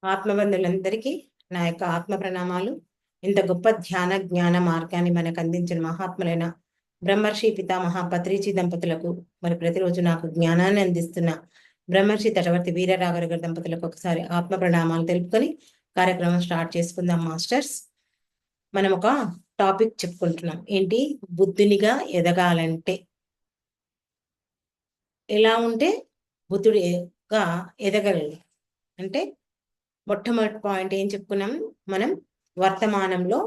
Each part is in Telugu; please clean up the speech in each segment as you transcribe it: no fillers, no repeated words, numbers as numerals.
ఆత్మబంధులందరికీ నా యొక్క ఆత్మ ప్రణామాలు. ఇంత గొప్ప ధ్యాన జ్ఞాన మార్గాన్ని మనకు అందించిన మహాత్ములైన బ్రహ్మర్షి పితామహ పత్రిజీ దంపతులకు, మరి ప్రతిరోజు నాకు జ్ఞానాన్ని అందిస్తున్న బ్రహ్మర్షి తటవర్తి వీరరాఘవ గారి దంపతులకు ఒకసారి ఆత్మ ప్రణామాలు తెలుపుకొని కార్యక్రమం స్టార్ట్ చేసుకుందాం. మాస్టర్స్, మనం ఒక టాపిక్ చెప్పుకుంటున్నాం. ఏంటి? బుద్ధునిగా ఎదగాలంటే ఎలా ఉంటే బుద్ధుడిగా ఎదగలడు అంటే మొట్టమొదటి పాయింట్ ఏం చెప్పుకున్నాం? మనం వర్తమానంలో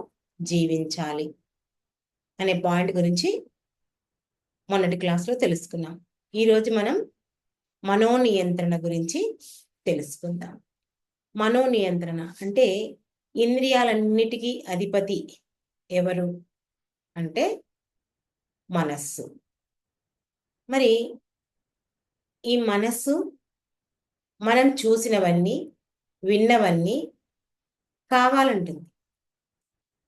జీవించాలి అనే పాయింట్ గురించి మొన్నటి క్లాస్లో తెలుసుకున్నాం. ఈరోజు మనం మనోనియంత్రణ గురించి తెలుసుకుందాం. మనోనియంత్రణ అంటే ఇంద్రియాలన్నిటికీ అధిపతి ఎవరు అంటే మనస్సు. మరి ఈ మనస్సు మనం చూసినవన్నీ విన్నవన్నీ కావాలంటుంది.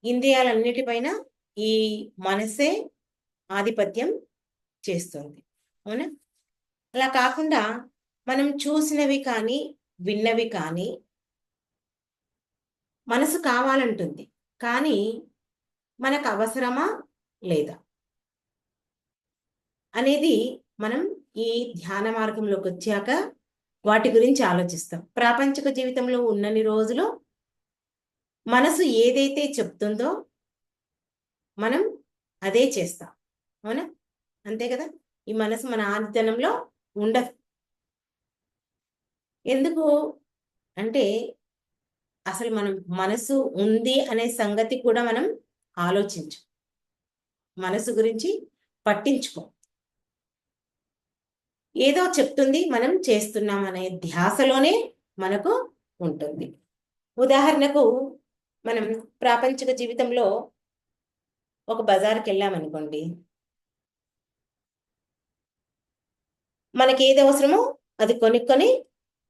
ఇంద్రియాలన్నిటిపైన ఈ మనసే ఆధిపత్యం చేస్తుంది, అవునా? అలా కాకుండా మనం చూసినవి కానీ విన్నవి కానీ మనసు కావాలంటుంది, కానీ మనకు అవసరమా లేదా అనేది మనం ఈ ధ్యాన మార్గంలోకి వచ్చాక వాటి గురించి ఆలోచిస్తాం. ప్రాపంచిక జీవితంలో ఉన్నన్ని రోజులు మనసు ఏదైతే చెప్తుందో మనం అదే చేస్తాం, అవునా? అంతే కదా? ఈ మనసు మన ఆధీనంలో ఉండదు. ఎందుకు అంటే అసలు మనం మనసు ఉంది అనే సంగతి కూడా మనం ఆలోచించం, మనసు గురించి పట్టించుకో. ఏదో చెప్తుంది, మనం చేస్తున్నాం అనే ధ్యాసలోనే మనకు ఉంటుంది. ఉదాహరణకు మనం ప్రాపంచిక జీవితంలో ఒక బజార్కి వెళ్ళామనుకోండి, మనకి ఏది అవసరమో అది కొనుక్కొని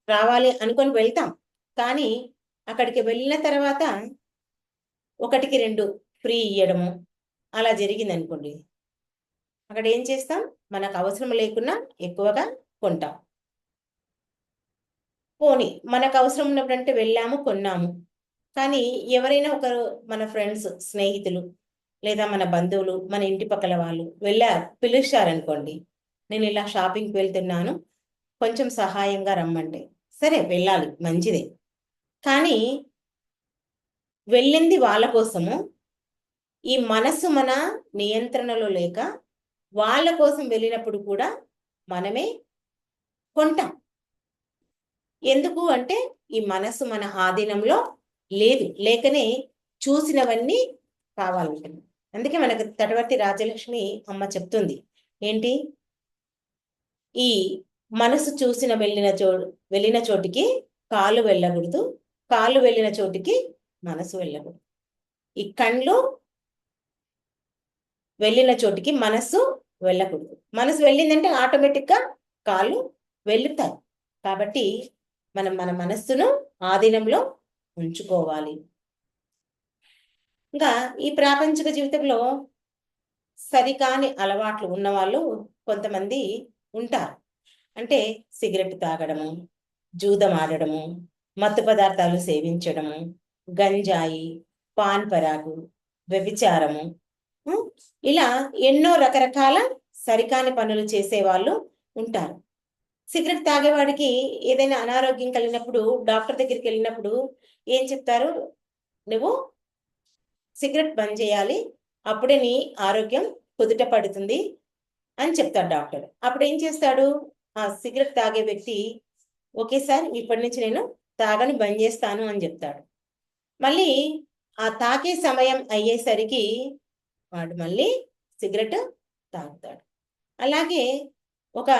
రావాలి అనుకొని వెళ్తాం. కానీ అక్కడికి వెళ్ళిన తర్వాత ఒకటికి రెండు ఫ్రీ ఇవ్వడము అలా జరిగింది అనుకోండి, అక్కడ ఏం చేస్తాం? మనకు అవసరం లేకున్నా ఎక్కువగా కొంటాం. పోనీ మనకు అవసరం ఉన్నప్పుడంటే వెళ్ళాము, కొన్నాము. కానీ ఎవరైనా ఒకరు, మన ఫ్రెండ్స్, స్నేహితులు లేదా మన బంధువులు, మన ఇంటి పక్కల వాళ్ళు వెళ్ళారు, పిలుస్తారనుకోండి, నేను ఇలా షాపింగ్కి వెళ్తున్నాను, కొంచెం సహాయంగా రమ్మంటే సరే వెళ్ళాలి, మంచిదే. కానీ వెళ్ళింది వాళ్ళ కోసము, ఈ మనస్సు మన నియంత్రణలో లేక వాళ్ళ కోసం వెళ్ళినప్పుడు కూడా మనమే కొంటాం. ఎందుకు అంటే ఈ మనస్సు మన ఆధీనంలో లేదు, లేకనే చూసినవన్నీ కావాలంటుంది. అందుకే మనకు తటవర్తి రాజలక్ష్మి అమ్మ చెప్తుంది ఏంటి? ఈ మనసు చూసిన వెళ్ళిన చోటికి కాలు వెళ్ళకూడదు, కాలు వెళ్ళిన చోటికి మనసు వెళ్ళకూడదు. ఈ కళ్ళు వెళ్ళిన చోటికి మనసు వెళ్ళకూడదు. మనసు వెళ్ళిందంటే ఆటోమేటిక్గా కాళ్ళు వెళ్తాయి. కాబట్టి మనం మన మనస్సును ఆధీనంలో ఉంచుకోవాలి. ఇంకా ఈ ప్రాపంచిక జీవితంలో సరికాని అలవాట్లు ఉన్నవాళ్ళు కొంతమంది ఉంటారు. అంటే సిగరెట్ తాగడము, జూదం ఆడడము, మత్తు పదార్థాలు సేవించడము, గంజాయి, పాన్ పరాగు, వ్యభిచారము, ఇలా ఎన్నో రకరకాల సరికాని పనులు చేసేవాళ్ళు ఉంటారు. సిగరెట్ తాగేవాడికి ఏదైనా అనారోగ్యం కలిగినప్పుడు డాక్టర్ దగ్గరికి వెళ్ళినప్పుడు ఏం చెప్తారు? నువ్వు సిగరెట్ బంద్ చేయాలి, అప్పుడే నీ ఆరోగ్యం కుదుట పడుతుంది అని చెప్తాడు డాక్టర్. అప్పుడు ఏం చేస్తాడు? ఆ సిగరెట్ తాగే వ్యక్తి, ఓకే సార్, ఇప్పటి నుంచి నేను తాగని బంద్ చేస్తాను అని చెప్తాడు. మళ్ళీ ఆ తాగే సమయం అయ్యేసరికి వాడు మళ్ళీ సిగరెట్ తాగుతాడు. అలాగే ఒక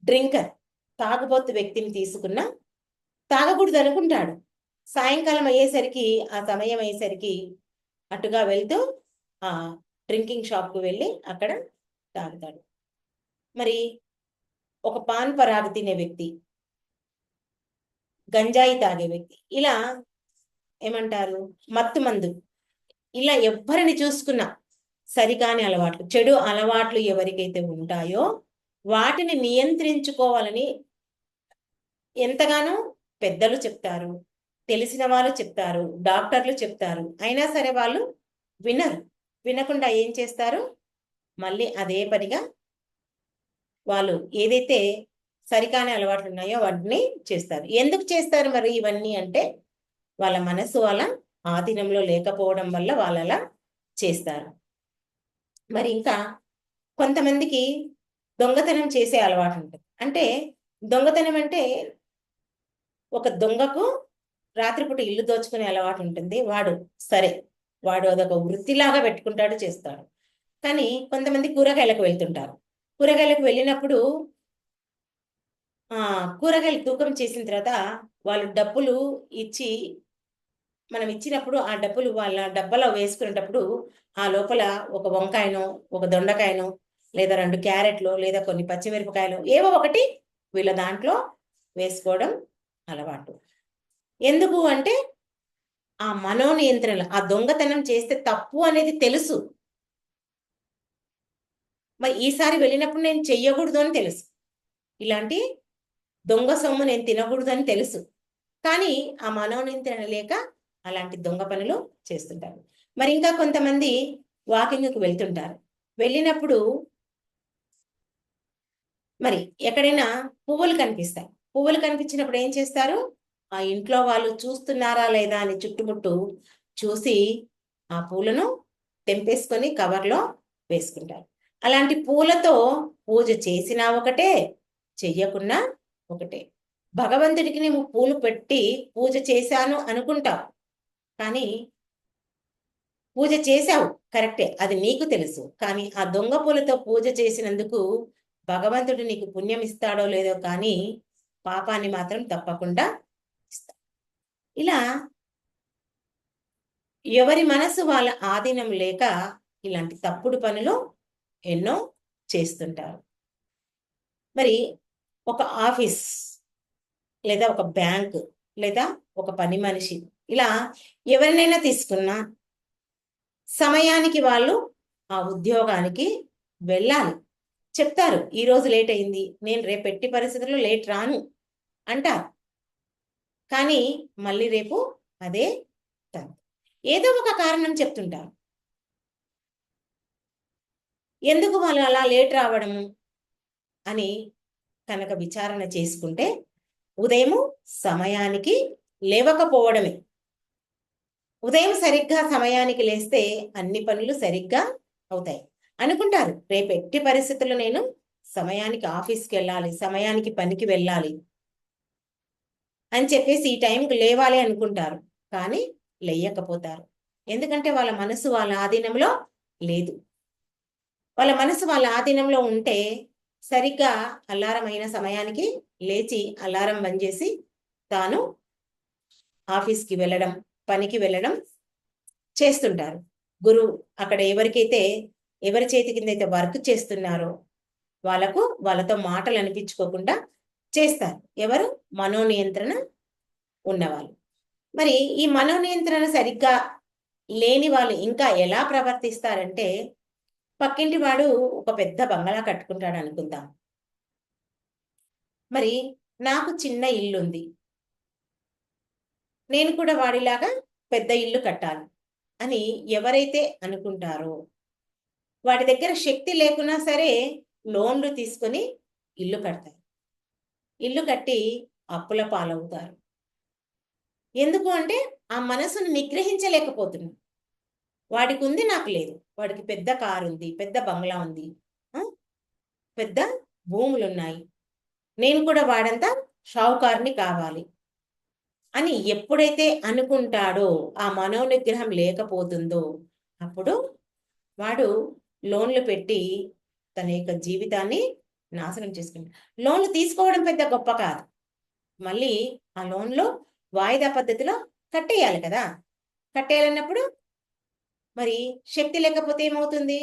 డ్రింకర్, తాగుబోతు వ్యక్తిని తీసుకున్న తాగకూడదు అనుకుంటాడు. సాయంకాలం అయ్యేసరికి, ఆ సమయం అయ్యేసరికి అటుగా వెళ్తూ ఆ డ్రింకింగ్ షాప్కు వెళ్ళి అక్కడ తాగుతాడు. మరి ఒక పాన్ పరాగు తినే వ్యక్తి, గంజాయి తాగే వ్యక్తి, ఇలా ఏమంటారు, మత్తు మందు, ఇలా ఎవ్వరిని చూసుకున్నా సరికాని అలవాట్లు, చెడు అలవాట్లు ఎవరికైతే ఉంటాయో వాటిని నియంత్రించుకోవాలని ఎంతగానో పెద్దలు చెప్తారు, తెలిసిన వాళ్ళు చెప్తారు, డాక్టర్లు చెప్తారు, అయినా సరే వాళ్ళు వినరు. వినకుండా ఏం చేస్తారు? మళ్ళీ అదే పనిగా వాళ్ళు ఏదైతే సరికాని అలవాట్లు ఉన్నాయో వాటిని చేస్తారు. ఎందుకు చేస్తారు మరి ఇవన్నీ అంటే, వాళ్ళ మనసు వాళ్ళ ఆధీనంలో లేకపోవడం వల్ల వాళ్ళు అలా చేస్తారు. మరి ఇంకా కొంతమందికి దొంగతనం చేసే అలవాటు ఉంటుంది. అంటే దొంగతనం అంటే ఒక దొంగకు రాత్రిపూట ఇల్లు దోచుకునే అలవాటు ఉంటుంది. వాడు అదొక వృత్తిలాగా పెట్టుకుంటాడు, చేస్తాడు. కానీ కొంతమంది కూరగాయలకు వెళ్తుంటారు. కూరగాయలకు వెళ్ళినప్పుడు కూరగాయలు తూకం చేసిన తర్వాత వాళ్ళు డబ్బులు ఇచ్చి, మనం ఇచ్చినప్పుడు ఆ డబ్బులు వాళ్ళ డబ్బాలో వేసుకునేటప్పుడు ఆ లోపల ఒక వంకాయనో, ఒక దొండకాయనో, లేదా 2 క్యారెట్లు, లేదా కొన్ని పచ్చిమిరపకాయలు ఏవో ఒకటి వీళ్ళ దాంట్లో వేసుకోవడం అలవాటు. ఎందుకు అంటే ఆ మనోనియంత్రణ, ఆ దొంగతనం చేస్తే తప్పు అనేది తెలుసు. మరి ఈసారి వెళ్ళినప్పుడు నేను చెయ్యకూడదు అని తెలుసు. ఇలాంటి దొంగ సొమ్ము నేను తినకూడదు అని తెలుసు. కానీ ఆ మనోనియంత్రణ లేక అలాంటి దొంగ పనులు చేస్తుంటారు. మరి ఇంకా కొంతమంది వాకింగ్‌కి వెళ్తుంటారు. వెళ్ళినప్పుడు మరి ఎక్కడైనా పువ్వులు కనిపిస్తాయి. పువ్వులు కనిపించినప్పుడు ఏం చేస్తారు? ఆ ఇంట్లో వాళ్ళు చూస్తున్నారా లేదా అని చుట్టుముట్టు చూసి ఆ పూలను తెంపేసుకొని కవర్‌లో వేసుకుంటారు. అలాంటి పూలతో పూజ చేసినా ఒకటే, చెయ్యకున్నా ఒకటే. భగవంతుడికి నువ్వు పూలు పెట్టి పూజ చేశాను అనుకుంటావు. కానీ పూజ చేశావు, కరెక్టే. అది నీకు తెలుసు. కానీ ఆ దొంగ పూలతో పూజ చేసినందుకు భగవంతుడు నీకు పుణ్యం ఇస్తాడో లేదో కానీ పాపాన్ని మాత్రం తప్పకుండా ఇస్తాడు. ఇలా ఎవరి మనసు వాళ్ళ ఆధీనం లేక ఇలాంటి తప్పుడు పనులు ఎన్నో చేస్తుంటారు. మరి ఒక ఆఫీస్, లేదా ఒక బ్యాంక్, లేదా ఒక పని మనిషి, ఇలా ఎవరినైనా తీసుకున్నా సమయానికి వాళ్ళు ఆ ఉద్యోగానికి వెళ్ళాలి. చెప్తారు, ఈరోజు లేట్ అయింది, నేను రేపు ఎట్టి పరిస్థితుల్లో లేట్ రాను అంటారు. కానీ మళ్ళీ రేపు అదే ఏదో ఒక కారణం చెప్తుంటారు. ఎందుకు వాళ్ళు అలా లేట్ రావడము అని కనుక విచారణ చేసుకుంటే ఉదయము సమయానికి లేవకపోవడమే. ఉదయం సరిగ్గా సమయానికి లేస్తే అన్ని పనులు సరిగ్గా అవుతాయి అనుకుంటారు. రేపు ఎట్టి పరిస్థితుల్లో నేను సమయానికి ఆఫీస్కి వెళ్ళాలి, సమయానికి పనికి వెళ్ళాలి అని చెప్పేసి ఈ టైంకి లేవాలి అనుకుంటారు. కానీ లేయకపోతారు. ఎందుకంటే వాళ్ళ మనసు వాళ్ళ ఆధీనంలో లేదు. వాళ్ళ మనసు వాళ్ళ ఆధీనంలో ఉంటే సరిగ్గా అలారం అయిన సమయానికి లేచి అలారం బంద్ చేసి తాను ఆఫీస్కి వెళ్ళడం, పనికి వెళ్ళడం చేస్తుంటారు. గురువు అక్కడ ఎవరి చేతి కింద అయితే వర్క్ చేస్తున్నారో వాళ్ళతో మాటలు అనిపించుకోకుండా చేస్తారు. ఎవరు? మనోనియంత్రణ ఉన్నవాళ్ళు. మరి ఈ మనోనియంత్రణ సరిగ్గా లేని వాళ్ళు ఇంకా ఎలా ప్రవర్తిస్తారంటే, పక్కింటి వాడు ఒక పెద్ద బంగళా కట్టుకుంటాడు అనుకుందాం. మరి నాకు చిన్న ఇల్లుంది, నేను కూడా వాడిలాగా పెద్ద ఇల్లు కట్టాలి అని ఎవరైతే అనుకుంటారో, వాడి దగ్గర శక్తి లేకున్నా సరే లోన్లు తీసుకొని ఇల్లు కడతారు. ఇల్లు కట్టి అప్పుల పాలవుతారు. ఎందుకు అంటే ఆ మనసును నిగ్రహించలేకపోతున్నాడు. వాడికి ఉంది, నాకు లేదు. వాడికి పెద్ద కారు ఉంది, పెద్ద బంగ్లా ఉంది, పెద్ద భూములున్నాయి, నేను కూడా వాడంతా షావుకారుని కావాలి అని ఎప్పుడైతే అనుకుంటాడో, ఆ మనోనిగ్రహం లేకపోతుందో, అప్పుడు వాడు లోన్లు పెట్టి తన యొక్క జీవితాన్ని నాశనం చేసుకుంటాడు. లోన్లు తీసుకోవడం పెద్ద గొప్ప కాదు, మళ్ళీ ఆ లోన్లో వాయిదా పద్ధతిలో కట్టేయాలి కదా. కట్టేయాలన్నప్పుడు మరి శక్తి లేకపోతే ఏమవుతుంది?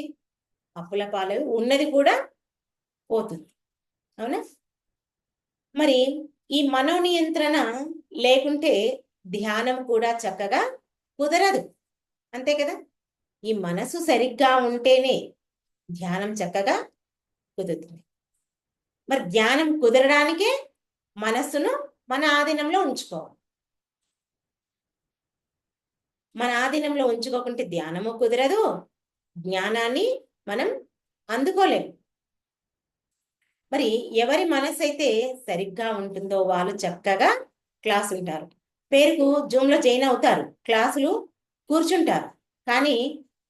అప్పుల పాలు, ఉన్నది కూడా పోతుంది. అవునా? మరి ఈ మనోనియంత్రణ లేకుంటే ధ్యానం కూడా చక్కగా కుదరదు. అంతే కదా. ఈ మనసు సరిగ్గా ఉంటేనే ధ్యానం చక్కగా కుదురుతుంది. మరి ధ్యానం కుదరడానికే మనస్సును మన ఆధీనంలో ఉంచుకోవాలి. మన ఆధీనంలో ఉంచుకోకుంటే ధ్యానము కుదరదు, జ్ఞానాన్ని మనం అందుకోలేము. మరి ఎవరి మనసు అయితే సరిగ్గా ఉంటుందో వాళ్ళు చక్కగా క్లాస్ ఉంటారు. పేరుకు జూమ్లో జాయిన్ అవుతారు, క్లాసులు కూర్చుంటారు, కానీ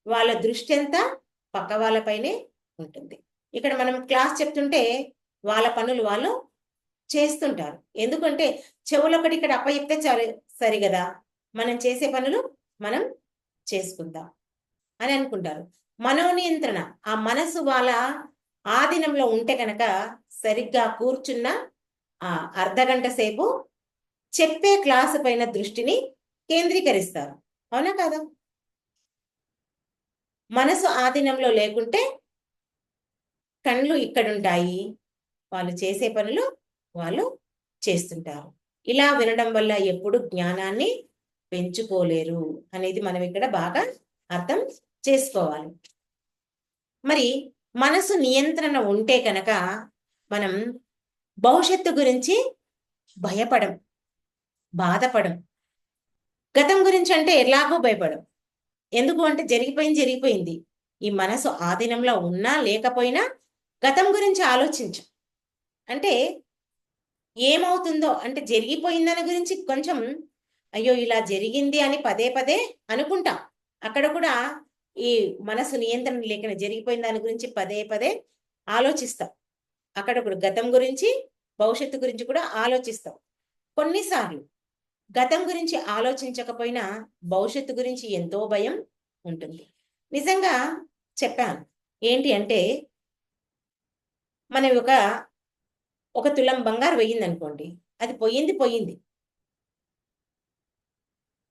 వాళ్ళ దృష్టి అంతా పక్క వాళ్ళపైనే ఉంటుంది. ఇక్కడ మనం క్లాస్ చెప్తుంటే వాళ్ళ పనులు వాళ్ళు చేస్తుంటారు. ఎందుకంటే చెవులు ఒకటి ఇక్కడ అప్పచెప్తే సరి కదా, మనం చేసే పనులు మనం చేసుకుందాం అని అనుకుంటారు. మనోనియంత్రణ, ఆ మనసు వాళ్ళ ఆధీనంలో ఉంటే కనుక సరిగ్గా కూర్చున్న ఆ అర్ధగంట సేపు చెప్పే క్లాసు పైన దృష్టిని కేంద్రీకరిస్తారు. అవునా కాదా? మనసు ఆధీనంలో లేకుంటే కళ్ళు ఇక్కడుంటాయి, వాళ్ళు చేసే పనులు వాళ్ళు చేస్తుంటారు. ఇలా వినడం వల్ల ఎప్పుడు జ్ఞానాన్ని పెంచుకోలేరు అనేది మనం ఇక్కడ బాగా అర్థం చేసుకోవాలి. మరి మనసు నియంత్రణ ఉంటే కనుక మనం భవిష్యత్తు గురించి భయపడం, బాధపడం. గతం గురించి అంటే ఎలాగో భయపడం. ఎందుకు అంటే జరిగిపోయింది. ఈ మనసు ఆధీనంలో ఉన్నా లేకపోయినా గతం గురించి ఆలోచించు. అంటే ఏమవుతుందో అంటే జరిగిపోయిందని గురించి కొంచెం అయ్యో ఇలా జరిగింది అని పదే పదే అనుకుంటాం. అక్కడ కూడా ఈ మనసు నియంత్రణ లేకుండా జరిగిపోయిన దాని గురించి పదే పదే ఆలోచిస్తాం. అక్కడ కూడా గతం గురించి భవిష్యత్తు గురించి కూడా ఆలోచిస్తాం. కొన్నిసార్లు గతం గురించి ఆలోచించకపోయినా భవిష్యత్తు గురించి ఎంతో భయం ఉంటుంది. నిజంగా చెప్పాను. ఏంటి అంటే మనం ఒక తులం బంగారు వెయ్యింది అనుకోండి, అది పోయింది.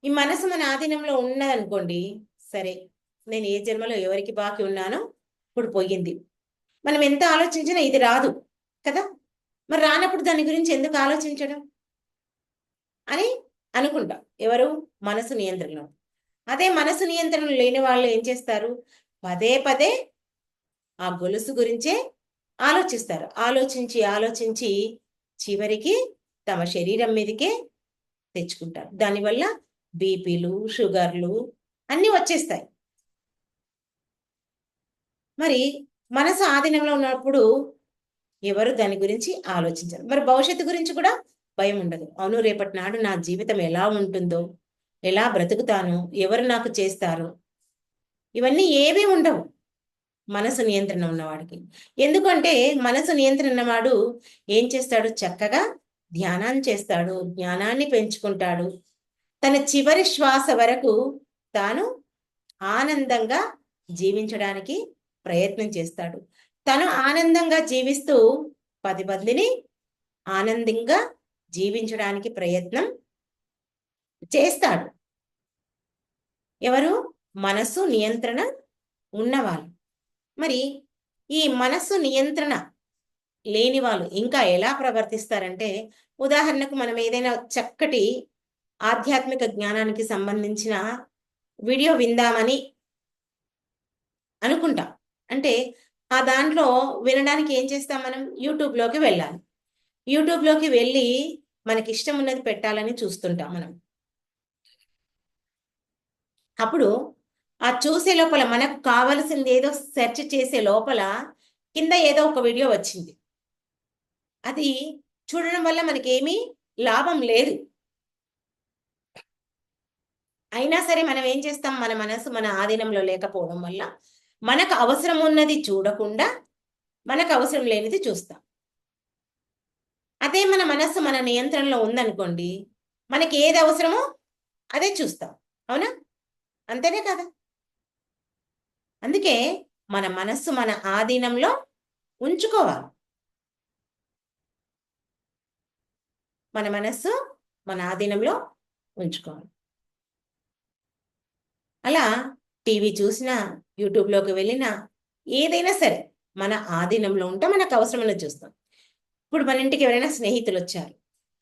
ఈ మనసు మన ఆధీనంలో ఉన్నదనుకోండి, సరే నేను ఏ జన్మలో ఎవరికి బాకీ ఉన్నానో ఇప్పుడు పోయింది. మనం ఎంత ఆలోచించినా ఇది రాదు కదా, మరి రానప్పుడు దాని గురించి ఎందుకు ఆలోచించడం అని అనుకుంటాం. ఎవరు? మనసు నియంత్రణలో. అదే మనసు నియంత్రణ లేని వాళ్ళు ఏం చేస్తారు? పదే పదే ఆ గొలుసు గురించే ఆలోచిస్తారు. ఆలోచించి చివరికి తమ శరీరం మీదకే తెచ్చుకుంటారు. దానివల్ల బీపీలు, షుగర్లు అన్నీ వచ్చేస్తాయి. మరి మనసు ఆధీనంలో ఉన్నప్పుడు ఎవరు దాని గురించి ఆలోచించరు. మరి భవిష్యత్తు గురించి కూడా భయం ఉండదు. అవును, రేపటి నాడు నా జీవితం ఎలా ఉంటుందో, ఎలా బ్రతుకుతాను, ఎవరు నాకు చేస్తారు, ఇవన్నీ ఏవీ ఉండవు మనసు నియంత్రణ ఉన్నవాడికి. ఎందుకంటే మనసు నియంత్రణ వాడు ఏం చేస్తాడు? చక్కగా ధ్యానాన్ని చేస్తాడు, జ్ఞానాన్ని పెంచుకుంటాడు. తన చివరి శ్వాస వరకు తాను ఆనందంగా జీవించడానికి ప్రయత్నం చేస్తాడు. తను ఆనందంగా జీవిస్తూ 10 మందిని ఆనందంగా జీవించడానికి ప్రయత్నం చేస్తాడు. ఎవరు? మనసు నియంత్రణ ఉన్నవాళ్ళు. మరి ఈ మనసు నియంత్రణ లేని వాళ్ళు ఇంకా ఎలా ప్రవర్తిస్తారంటే, ఉదాహరణకు మనం ఏదైనా చక్కటి ఆధ్యాత్మిక జ్ఞానానికి సంబంధించిన వీడియో విందామని అనుకుంటాం. అంటే ఆ దాంట్లో వినడానికి ఏం చేస్తాం? మనం యూట్యూబ్లోకి వెళ్ళాలి. యూట్యూబ్లోకి వెళ్ళి మనకి ఇష్టం ఉన్నది పెట్టాలని చూస్తుంటాం మనం. అప్పుడు ఆ చూసే లోపల మనకు కావలసింది ఏదో సెర్చ్ చేసే లోపల కింద ఏదో ఒక వీడియో వచ్చింది. అది చూడడం వల్ల మనకేమీ లాభం లేదు. అయినా సరే మనం ఏం చేస్తాం? మన మనసు మన ఆధీనంలో లేకపోవడం వల్ల మనకు అవసరం ఉన్నది చూడకుండా మనకు అవసరం లేనిది చూస్తాం. అదే మన మనస్సు మన నియంత్రణలో ఉందనుకోండి, మనకి ఏది అవసరమో అదే చూస్తాం. అవునా? అంతేనే కదా? అందుకే మన మనస్సు మన ఆధీనంలో ఉంచుకోవాలి. మన మనస్సు మన ఆధీనంలో ఉంచుకోవాలి. అలా టీవీ చూసినా, యూట్యూబ్లోకి వెళ్ళినా, ఏదైనా సరే మన ఆధీనంలో ఉంటే మనకు అవసరమైనది చూస్తాం. ఇప్పుడు మన ఇంటికి ఎవరైనా స్నేహితులు వచ్చారు,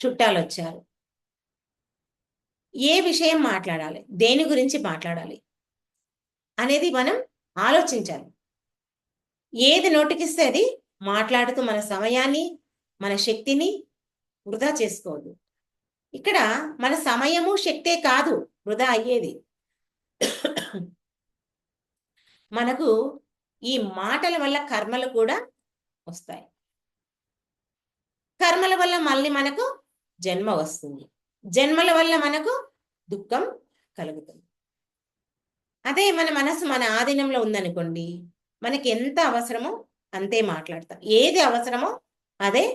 చుట్టాలు వచ్చారు, ఏ విషయం మాట్లాడాలి, దేని గురించి మాట్లాడాలి అనేది మనం ఆలోచించాలి. ఏది నోటికిస్తే అది మాట్లాడుతూ మన సమయాన్ని, మన శక్తిని వృధా చేసుకోవద్దు. ఇక్కడ మన సమయము శక్తే కాదు వృధా అయ్యేది, మనకు ఈ మాటల వల్ల కర్మలు కూడా వస్తాయి. కర్మల వల్ల మళ్ళీ మనకు జన్మ వస్తుంది. జన్మల వల్ల మనకు దుఃఖం కలుగుతుంది. అదే మన మనసు మన ఆధీనంలో ఉందనుకోండి, మనకి ఎంత అవసరమో అంతే మాట్లాడతాం. ఏది అవసరమో అదే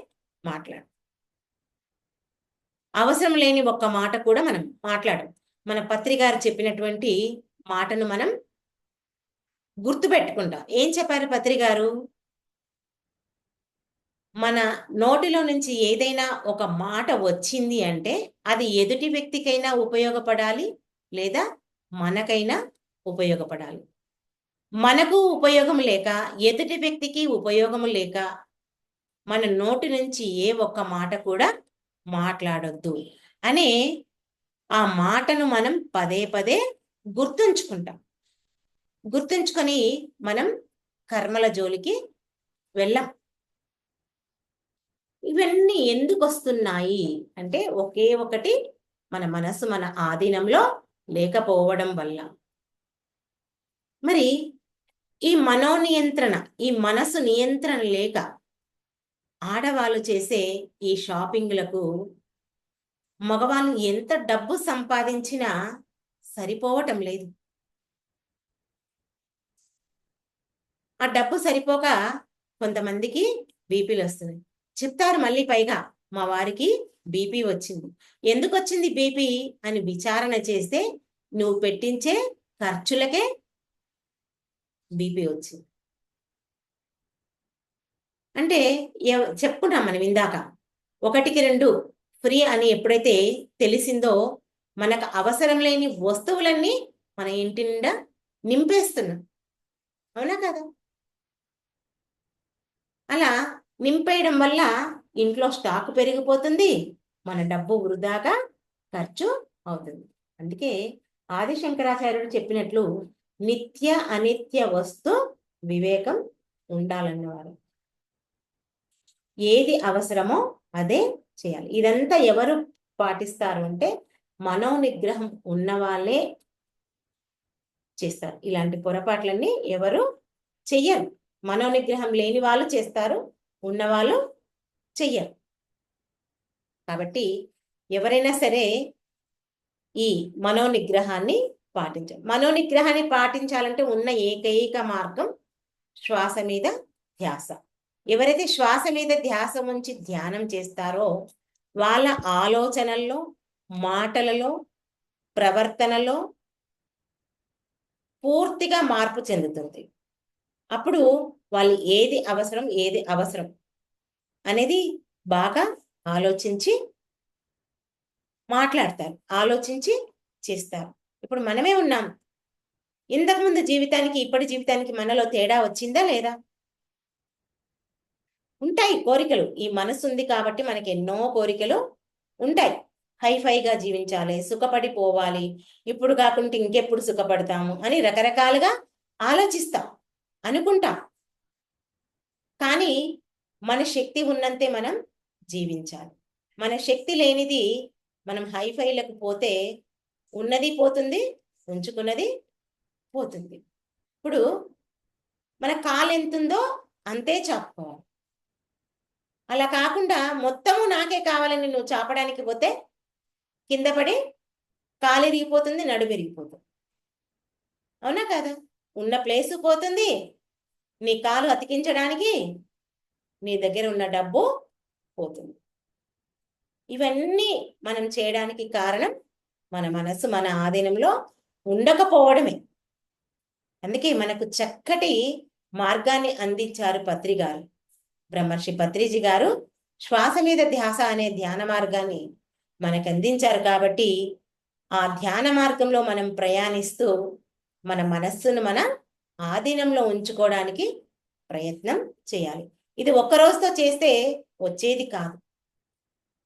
మాట్లాడతాం. అవసరం లేని ఒక్క మాట కూడా మనం మాట్లాడం. మన పత్రిగారు చెప్పినటువంటి మాటను మనం గుర్తుపెట్టుకుంటాం. ఏం చెప్పారు పత్రిగారు? మన నోటిలో నుంచి ఏదైనా ఒక మాట వచ్చింది అంటే అది ఎదుటి వ్యక్తికైనా ఉపయోగపడాలి, లేదా మనకైనా ఉపయోగపడాలి. మనకు ఉపయోగం లేక, ఎదుటి వ్యక్తికి ఉపయోగం లేక మన నోటి నుంచి ఏ ఒక్క మాట కూడా మాట్లాడొద్దు అనే ఆ మాటను మనం పదే పదే గుర్తుంచుకుంటాం. గుర్తుంచుకొని మనం కర్మల జోలికి వెళ్ళం. ఇవన్నీ ఎందుకు వస్తున్నాయి అంటే ఒకే ఒకటి, మన మనసు మన ఆధీనంలో లేకపోవడం వల్ల. మరి ఈ మనోనియంత్రణ, ఈ మనసు నియంత్రణ లేక ఆడవాళ్ళు చేసే ఈ షాపింగ్లకు మగవాళ్ళు ఎంత డబ్బు సంపాదించినా సరిపోవటం లేదు. ఆ డబ్బు సరిపోక కొంతమందికి బీపీలు వస్తున్నాయి. చెప్తారు మళ్ళీ పైగా, మా వారికి బీపీ వచ్చింది. ఎందుకు వచ్చింది బీపీ అని విచారణ చేస్తే నువ్వు పెట్టించే ఖర్చులకే బీపీ వచ్చింది. అంటే చెప్పుకున్నాం మనం ఇందాక, 1కి 2 ఫ్రీ అని ఎప్పుడైతే తెలిసిందో మనకు అవసరం లేని వస్తువులన్నీ మన ఇంటి నిండా నింపేస్తున్నాం. అవునా కదా? అలా నింపేయడం వల్ల ఇంట్లో స్టాక్ పెరిగిపోతుంది, మన డబ్బు వృధాగా ఖర్చు అవుతుంది. అందుకే ఆదిశంకరాచార్యుడు చెప్పినట్లు నిత్య అనిత్య వస్తు వివేకం ఉండాలన్నవారు. ఏది అవసరమో అదే చేయాలి. ఇదంతా ఎవరు పాటిస్తారు అంటే మనోనిగ్రహం ఉన్న వాళ్ళే చేస్తారు. ఇలాంటి పొరపాట్లన్నీ ఎవరు చెయ్యరు. మనోనిగ్రహం లేని వాళ్ళు చేస్తారు, ఉన్నవాళ్ళు చెయ్యరు. కాబట్టి ఎవరైనా సరే ఈ మనోనిగ్రహాన్ని పాటించాలి. మనోనిగ్రహాన్ని పాటించాలంటే ఉన్న ఏకైక మార్గం శ్వాస మీద ధ్యాస. ఎవరైతే శ్వాస మీద ధ్యాస ఉంచి ధ్యానం చేస్తారో వాళ్ళ ఆలోచనల్లో, మాటలలో, ప్రవర్తనలో పూర్తిగా మార్పు చెందుతుంది. అప్పుడు వాళ్ళు ఏది అవసరం అనేది బాగా ఆలోచించి మాట్లాడతారు, ఆలోచించి చేస్తారు. ఇప్పుడు మనమే ఉన్నాం. ఇంతకుముందు జీవితానికి ఇప్పటి జీవితానికి మనలో తేడా వచ్చిందా లేదా? ఉంటాయి కోరికలు. ఈ మనసు ఉంది కాబట్టి మనకి ఎన్నో కోరికలు ఉంటాయి. హైఫైగా జీవించాలి, సుఖపడిపోవాలి, ఇప్పుడు కాకుంటే ఇంకెప్పుడు సుఖపడతాము అని రకరకాలుగా ఆలోచిస్తాం, అనుకుంటాం. కానీ మన శక్తి ఉన్నంతే మనం జీవించాలి. మన శక్తి లేనిది మనం హైఫైలకు పోతే ఉన్నది పోతుంది, ఉంచుకున్నది పోతుంది. ఇప్పుడు మన కాలు ఎంతుందో అంతే చాపుకోవాలి. అలా కాకుండా మొత్తము నాకే కావాలని నువ్వు చాపడానికి పోతే కింద పడి కాలు ఇరిగిపోతుంది, నడుము ఇరిగిపోతుంది. అవునా కదా? ఉన్న ప్లేసు పోతుంది, నీ కాలు అతికించడానికి నీ దగ్గర ఉన్న డబ్బు పోతుంది. ఇవన్నీ మనం చేయడానికి కారణం మన మనసు మన ఆధీనంలో ఉండకపోవడమే. అందుకే మనకు చక్కటి మార్గాన్ని అందించారు పత్రి గారు. బ్రహ్మర్షి పత్రిజీ గారు శ్వాస మీద ధ్యాస అనే ధ్యాన మార్గాన్ని మనకు అందించారు. కాబట్టి ఆ ధ్యాన మార్గంలో మనం ప్రయాణిస్తూ మన మనస్సును మన ఆధీనంలో ఉంచుకోవడానికి ప్రయత్నం చేయాలి. ఇది ఒక్కరోజుతో చేస్తే వచ్చేది కాదు.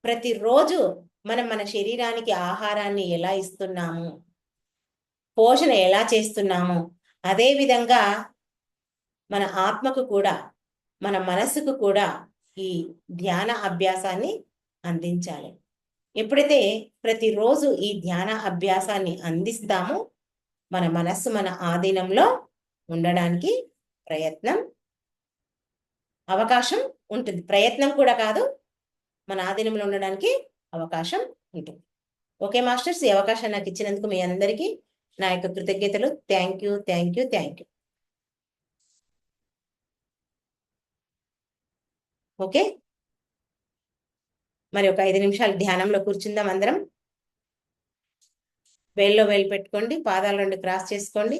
ప్రతిరోజు మనం మన శరీరానికి ఆహారాన్ని ఎలా ఇస్తున్నాము, పోషణ ఎలా చేస్తున్నాము, అదేవిధంగా మన ఆత్మకు కూడా, మన మనస్సుకు కూడా ఈ ధ్యాన అభ్యాసాన్ని అందించాలి. ఎప్పుడైతే ప్రతిరోజు ఈ ధ్యాన అభ్యాసాన్ని అందిస్తామో మన మనస్సు మన ఆధీనంలో ఉండడానికి అవకాశం ఉంటుంది. ప్రయత్నం కూడా కాదు, మన ఆధీనంలో ఉండడానికి అవకాశం ఉంటుంది. ఓకే మాస్టర్స్, ఈ అవకాశం నాకు ఇచ్చినందుకు మీ అందరికీ నా యొక్క కృతజ్ఞతలు. Thank you, thank you, thank you. Okay, మరి ఒక 5 నిమిషాలు ధ్యానంలో కూర్చుందాం అందరం. వేల్లో వేలు పెట్టుకోండి, పాదాలు 2 క్రాస్ చేసుకోండి.